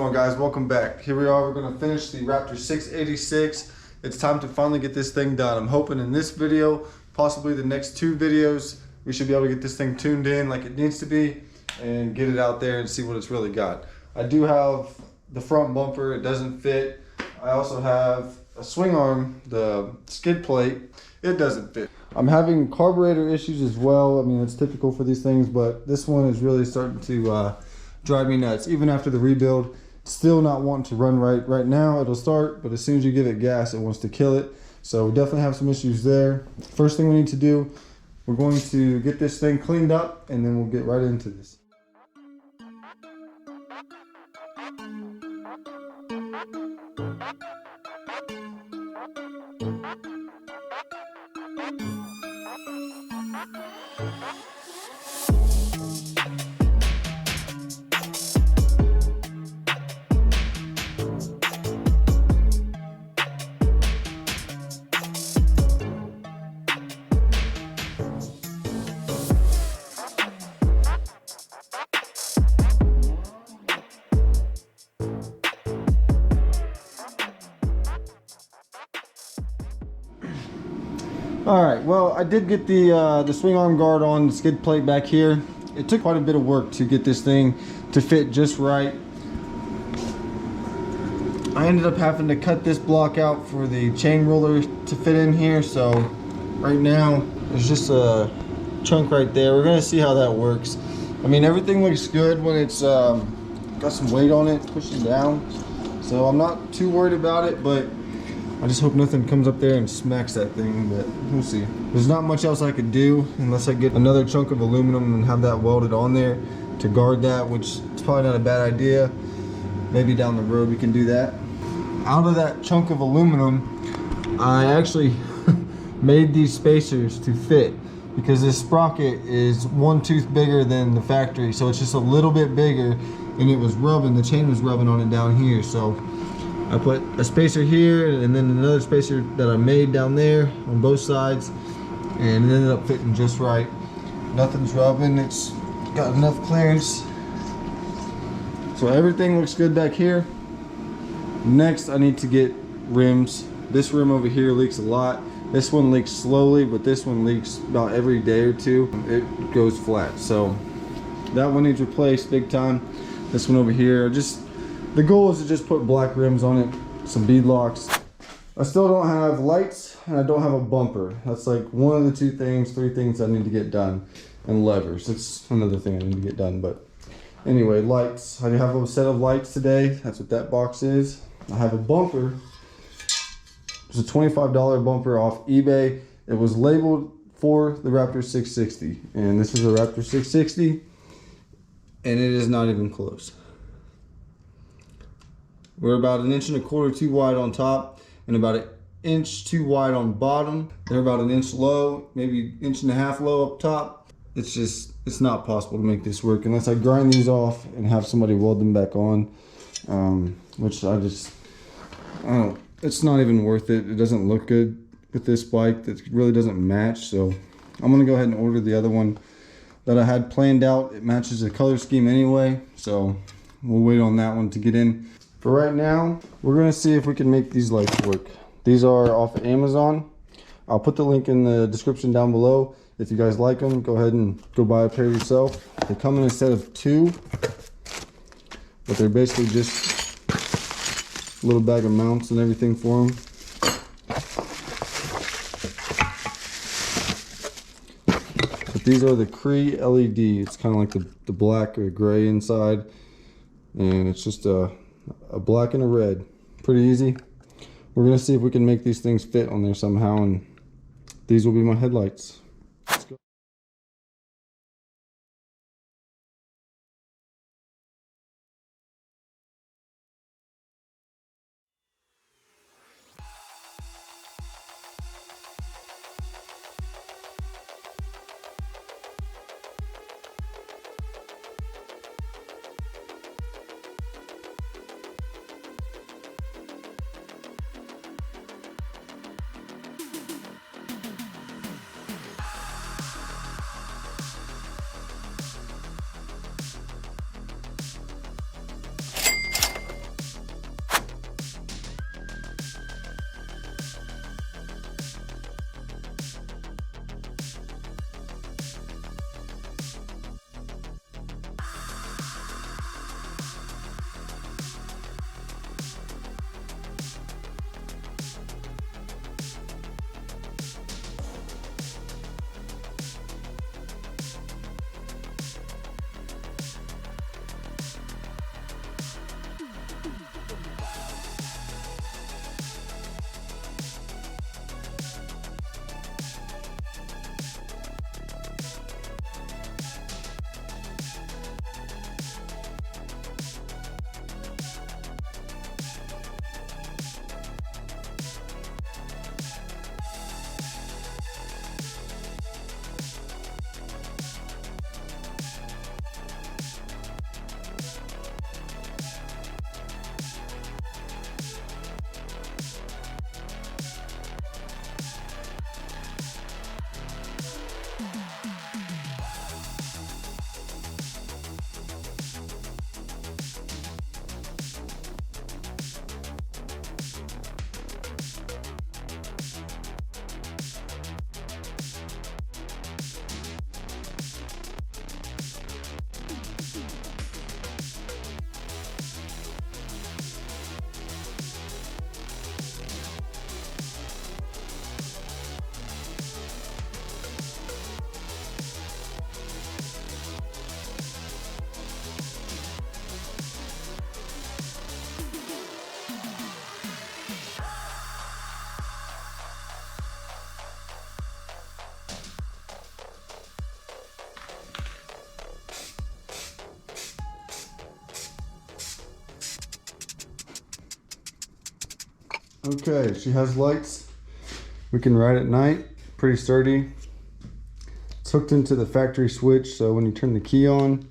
going, guys? Welcome back. Here we are. We're going to finish the Raptor 686. It's time to finally get this thing done. I'm hoping in this video, possibly the next 2 videos, we should be able to get this thing tuned in like it needs to be and get it out there and see what it's really got. I do have the front bumper. It doesn't fit. I also have a swing arm, the skid plate. It doesn't fit. I'm having carburetor issues as well. I mean, it's typical for these things, but this one is really starting to drive me nuts. Even after the rebuild, still not wanting to run right now. It'll start, but as soon as you give it gas, it wants to kill it. So we definitely have some issues there. First thing we need to do, we're going to get this thing cleaned up, and then we'll get right into this. All right, well, I did get the swing arm guard on the skid plate back here. It took quite a bit of work to get this thing to fit just right. I ended up having to cut this block out for the chain roller to fit in here. So right now, there's just a chunk right there. We're gonna see how that works. I mean, everything looks good when it's got some weight on it, pushing down. So I'm not too worried about it, but I just hope nothing comes up there and smacks that thing, but we'll see. There's not much else I could do unless I get another chunk of aluminum and have that welded on there to guard that, which is probably not a bad idea. Maybe down the road we can do that. Out of that chunk of aluminum, I actually made these spacers to fit because this sprocket is 1 tooth bigger than the factory, so it's just a little bit bigger, and it was rubbing, the chain was rubbing on it down here. So I put a spacer here and then another spacer that I made down there on both sides, and it ended up fitting just right. Nothing's rubbing, it's got enough clearance. So everything looks good back here. Next, I need to get rims. This rim over here leaks a lot. This one leaks slowly, but this one leaks about every day or 2. It goes flat. So that one needs replaced big time. This one over here, the goal is to just put black rims on it, some bead locks. I still don't have lights, and I don't have a bumper. That's like one of the 2 things, 3 things I need to get done. And levers, it's another thing I need to get done. But anyway, lights. I have a set of lights today. That's what that box is. I have a bumper. It's a $25 bumper off eBay. It was labeled for the Raptor 660. And this is a Raptor 660. And it is not even close. We're about 1.25 inches too wide on top and about 1 inch too wide on bottom. They're about 1 inch low, maybe 1.5 inches low up top. It's not possible to make this work unless I grind these off and have somebody weld them back on. Which it's not even worth it. It doesn't look good with this bike. It really doesn't match. So I'm gonna go ahead and order the other one that I had planned out. It matches the color scheme anyway. So we'll wait on that one to get in. For right now, we're gonna see if we can make these lights work. These are off of Amazon. I'll put the link in the description down below. If you guys like them, go ahead and go buy a pair yourself. They come in a set of 2, but they're basically just a little bag of mounts and everything for them. But these are the Cree LED. It's kind of like the black or gray inside, and it's just a black and a red. Pretty easy. We're gonna see if we can make these things fit on there somehow, and these will be my headlights. Let's go. Okay, she has lights. We can ride at night, pretty sturdy. It's hooked into the factory switch, so when you turn the key on,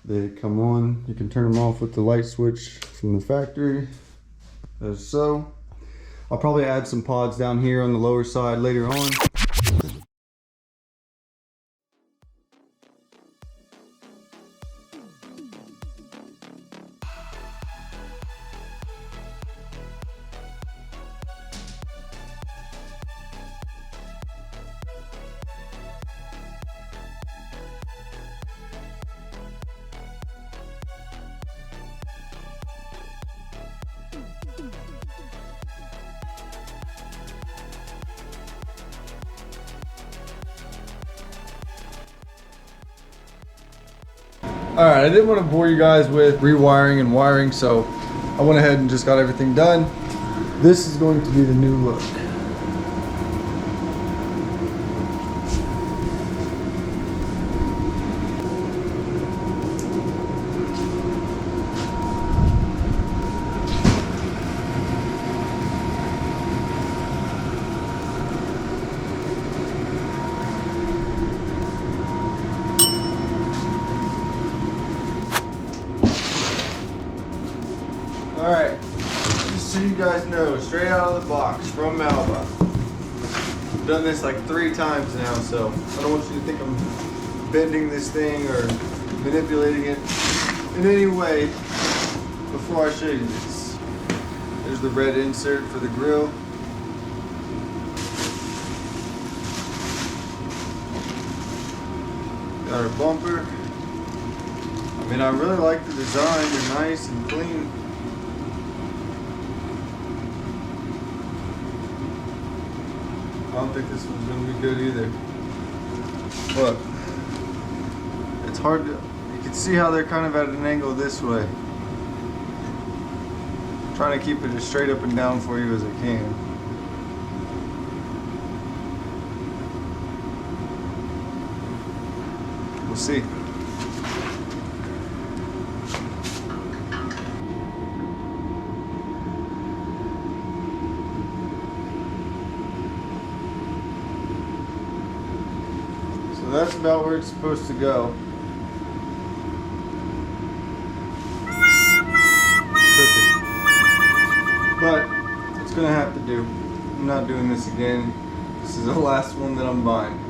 they come on. You can turn them off with the light switch from the factory, as so. I'll probably add some pods down here on the lower side later on. Alright, I didn't want to bore you guys with rewiring and wiring, so I went ahead and just got everything done. This is going to be the new look. Alright, just so you guys know, straight out of the box from Alba. I've done this like 3 times now, so I don't want you to think I'm bending this thing or manipulating it in any way before I show you this. There's the red insert for the grill. Got our bumper. I mean, I really like the design. They're nice and clean. I don't think this one's gonna be good either. But it's hard to, you can see how they're kind of at an angle this way. I'm trying to keep it as straight up and down for you as I can. We'll see. So that's about where it's supposed to go. Crooked. But it's gonna have to do. I'm not doing this again. This is the last one that I'm buying.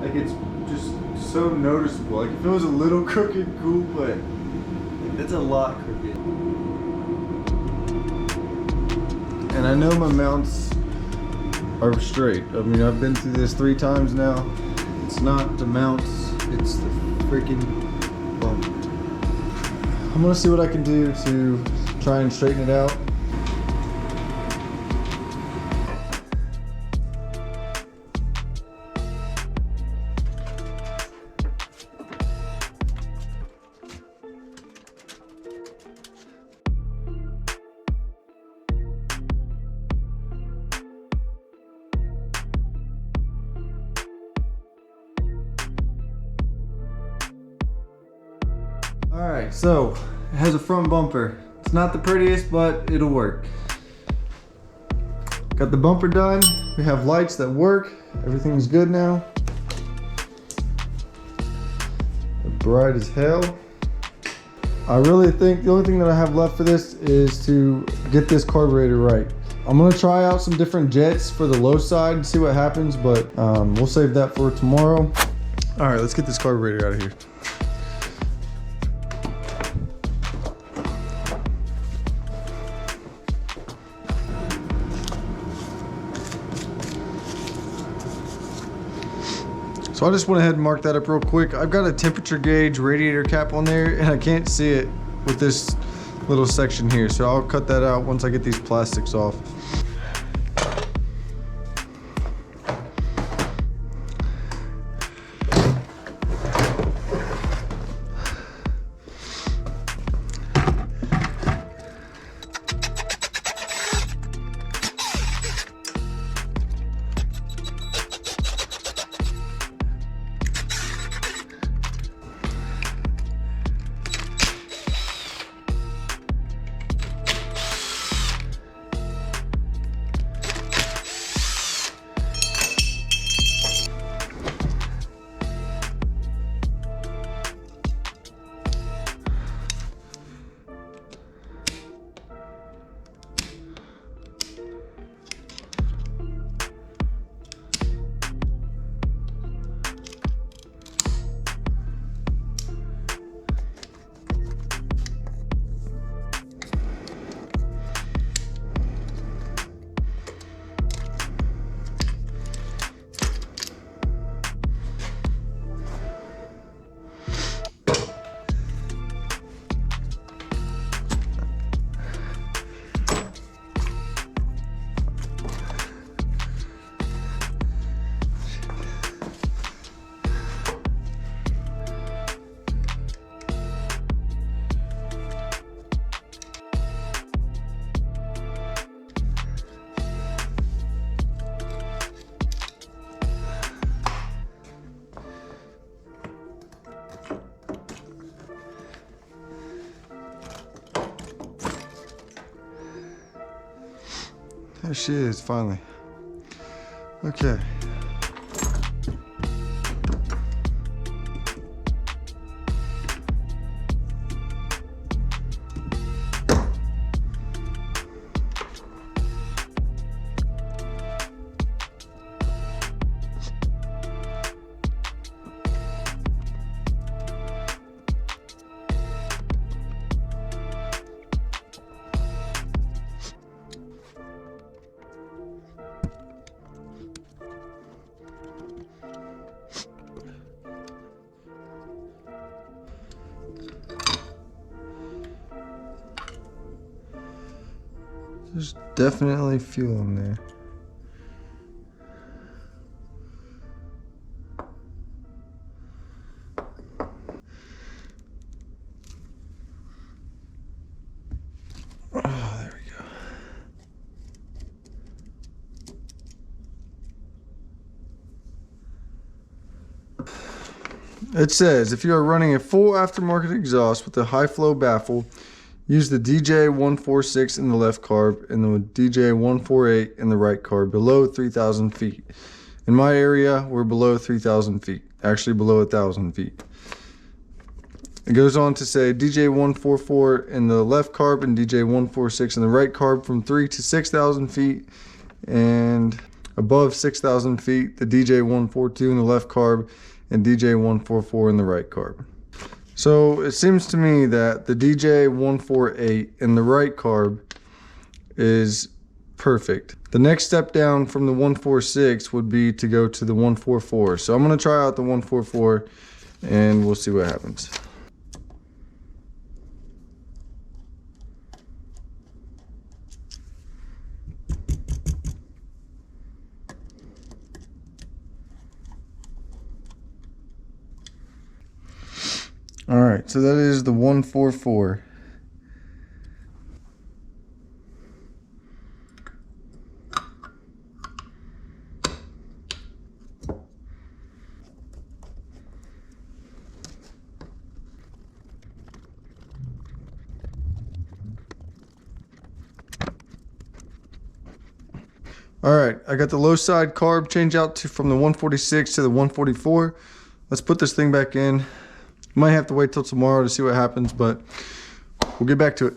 Like, it's just so noticeable. Like, if it was a little crooked, cool, but like, it's a lot crooked. And I know my mounts are straight. I mean, I've been through this 3 times now. It's not the mounts, it's the freaking bumper. I'm gonna see what I can do to try and straighten it out. Alright, so it has a front bumper. It's not the prettiest, but it'll work. Got the bumper done. We have lights that work. Everything's good now. Bright as hell. I really think the only thing that I have left for this is to get this carburetor right. I'm gonna try out some different jets for the low side and see what happens, but we'll save that for tomorrow. Alright, let's get this carburetor out of here. So I just went ahead and marked that up real quick. I've got a temperature gauge radiator cap on there and I can't see it with this little section here. So I'll cut that out once I get these plastics off. There she is, finally. Okay. There's definitely fuel in there. Oh, there we go. It says, if you are running a full aftermarket exhaust with a high flow baffle, use the DJ146 in the left carb and the DJ148 in the right carb below 3,000 feet. In my area, we're below 3,000 feet, actually below 1,000 feet. It goes on to say DJ144 in the left carb and DJ146 in the right carb from 3 to 6,000 feet, and above 6,000 feet, the DJ142 in the left carb and DJ144 in the right carb. So it seems to me that the DJ148 in the right carb is perfect. The next step down from the 146 would be to go to the 144. So I'm going to try out the 144 and we'll see what happens. All right, so that is the 144. All right, I got the low side carb change out from the 146 to the 144. Let's put this thing back in. Might have to wait till tomorrow to see what happens, but we'll get back to it.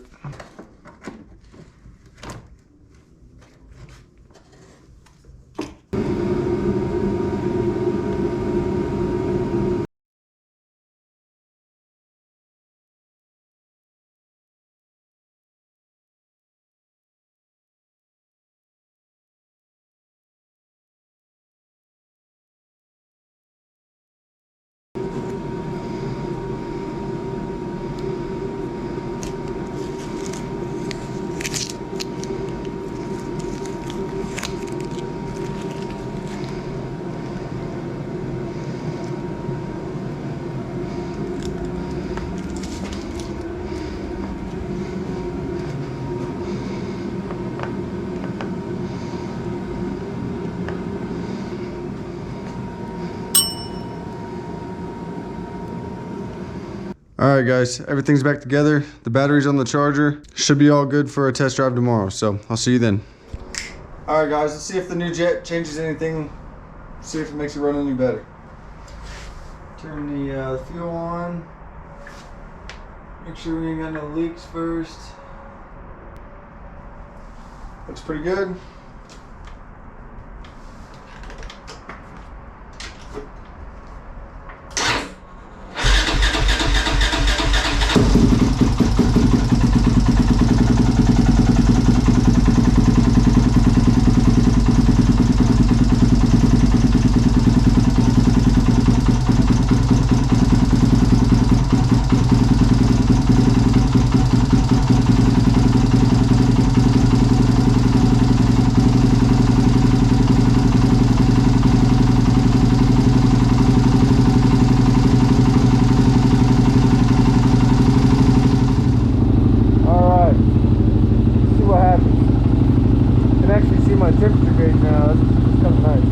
All right, guys, everything's back together. The battery's on the charger. Should be all good for a test drive tomorrow, so I'll see you then. All right, guys, let's see if the new jet changes anything. See if it makes it run any better. Turn the fuel on. Make sure we ain't got no leaks first. Looks pretty good. My temperature gauge now. It's kind of nice.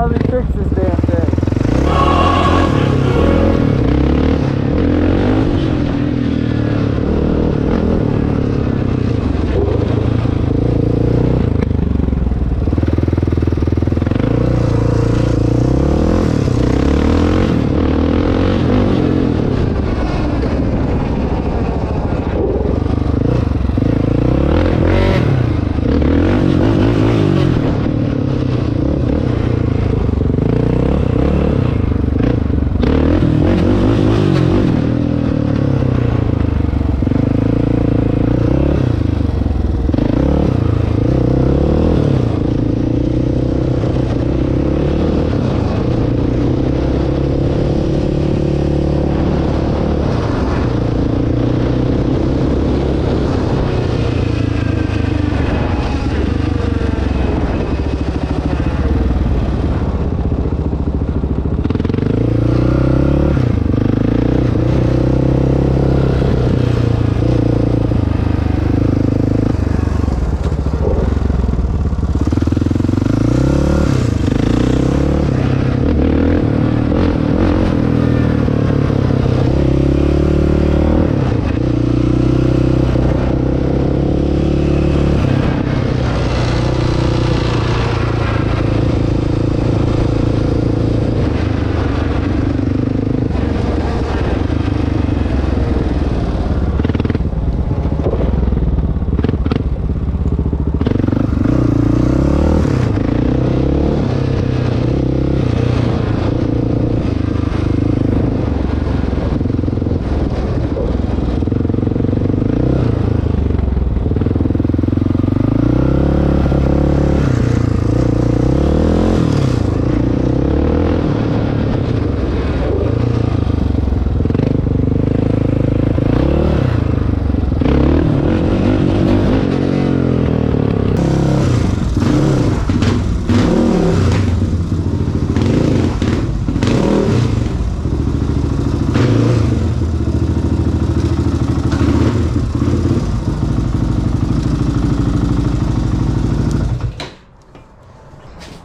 finally fixed this damn thing.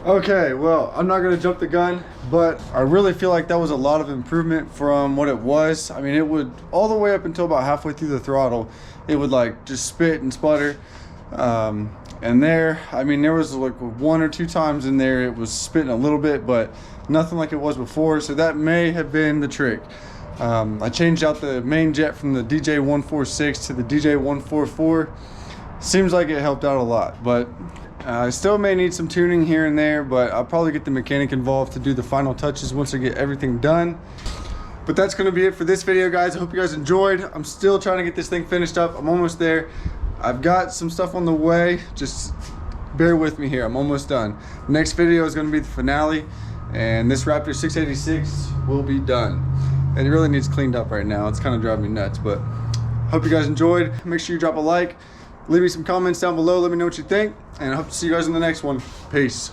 Okay, well, I'm not gonna jump the gun, but I really feel like that was a lot of improvement from what it was. I mean, it would, all the way up until about halfway through the throttle, it would like just spit and sputter. And there, I mean, there was like 1 or 2 times in there it was spitting a little bit, but nothing like it was before, so that may have been the trick. I changed out the main jet from the DJ146 to the DJ144. Seems like it helped out a lot, but I still may need some tuning here and there, but I'll probably get the mechanic involved to do the final touches once I get everything done. But that's going to be it for this video, guys. I hope you guys enjoyed. I'm still trying to get this thing finished up. I'm almost there. I've got some stuff on the way. Just bear with me here. I'm almost done. Next video is going to be the finale, and this Raptor 686 will be done. And it really needs cleaned up right now. It's kind of driving me nuts, but hope you guys enjoyed. Make sure you drop a like. Leave me some comments down below. Let me know what you think, and I hope to see you guys in the next one. Peace.